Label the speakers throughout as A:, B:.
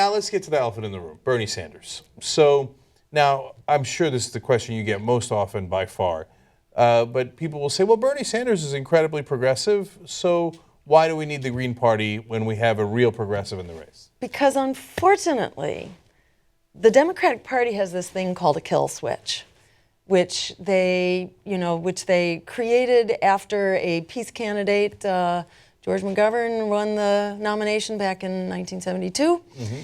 A: Now let's get to the elephant in the room, Bernie Sanders. So now I'm sure this is the question you get most often by far, but people will say, well, Bernie Sanders is incredibly progressive, so why do we need the Green Party when we have a real progressive in the race?
B: Because unfortunately, the Democratic Party has this thing called a kill switch, which they created after a peace candidate, George McGovern, won the nomination back in 1972. Mm-hmm.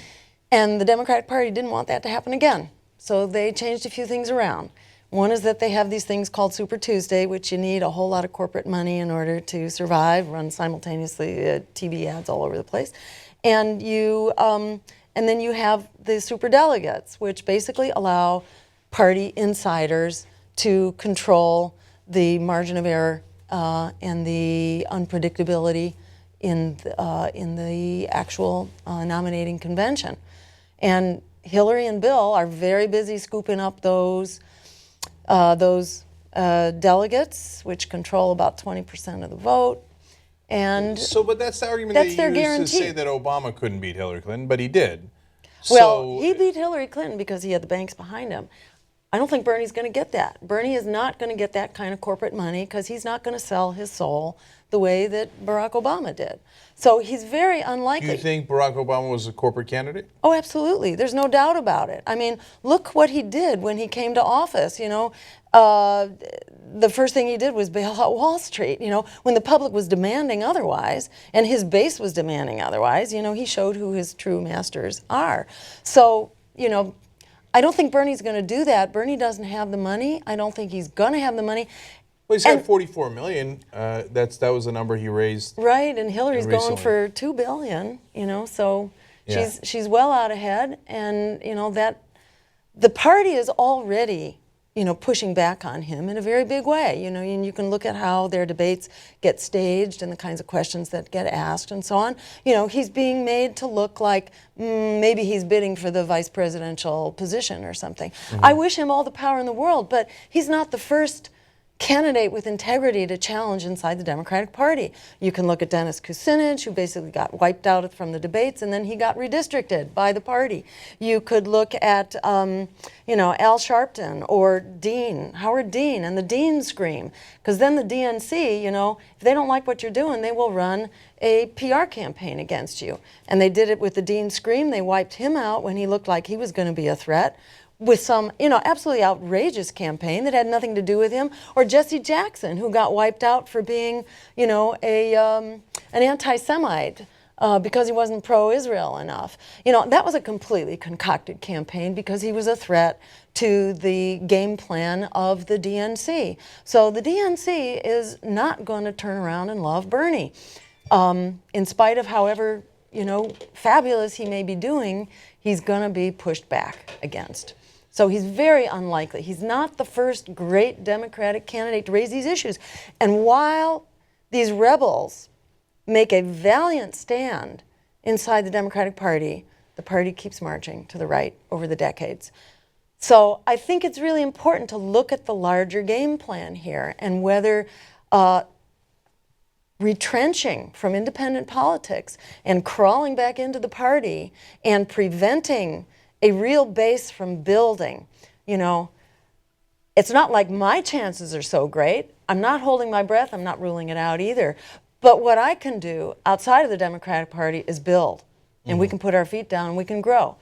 B: And the Democratic Party didn't want that to happen again. So they changed a few things around. One is that they have these things called Super Tuesday, which you need a whole lot of corporate money in order to survive, run simultaneously TV ads all over the place. And then you have the super delegates, which basically allow party insiders to control the margin of error and the unpredictability in the actual nominating convention. And Hillary and Bill are very busy scooping up those delegates, which control about 20% of the vote. And
A: but that's the argument
B: that's
A: they
B: their
A: used to say that Obama couldn't beat Hillary Clinton, but he did.
B: Well, he beat Hillary Clinton because he had the banks behind him. I don't think Bernie's going to get that. Bernie is not going to get that kind of corporate money because he's not going to sell his soul the way that Barack Obama did. So he's very unlikely.
A: Do you think Barack Obama was a corporate candidate?
B: Oh, absolutely. There's no doubt about it. I mean, look what he did when he came to office. You know, the first thing he did was bail out Wall Street. You know, when the public was demanding otherwise, and his base was demanding otherwise, you know, he showed who his true masters are. So, you know, I don't think Bernie's going to do that. Bernie doesn't have the money. I don't think he's going to have the money.
A: Well, he's got $44 million. That was the number he raised.
B: Right, and Hillary's going for $2 billion. You know, so
A: yeah.
B: she's well out ahead, and you know that the party is already pushing back on him in a very big way. You know, and you can look at how their debates get staged and the kinds of questions that get asked and so on. You know, he's being made to look like maybe he's bidding for the vice presidential position or something. Mm-hmm. I wish him all the power in the world, but he's not the first candidate with integrity to challenge inside the Democratic Party. You can look at Dennis Kucinich, who basically got wiped out from the debates, and then he got redistricted by the party. You could look at, Al Sharpton or Howard Dean, and the Dean scream. Because then the DNC, if they don't like what you're doing, they will run a PR campaign against you. And they did it with the Dean scream. They wiped him out when he looked like he was going to be a threat, with some, absolutely outrageous campaign that had nothing to do with him, or Jesse Jackson, who got wiped out for being, an anti-Semite because he wasn't pro-Israel enough. That was a completely concocted campaign because he was a threat to the game plan of the DNC. So the DNC is not going to turn around and love Bernie. In spite of however, fabulous he may be doing, he's going to be pushed back against. So he's very unlikely. He's not the first great Democratic candidate to raise these issues. And while these rebels make a valiant stand inside the Democratic Party, the party keeps marching to the right over the decades. So I think it's really important to look at the larger game plan here and whether retrenching from independent politics and crawling back into the party and preventing a real base from building. It's not like my chances are so great. I'm not holding my breath. I'm not ruling it out either. But what I can do outside of the Democratic Party is build. And we can put our feet down and we can grow.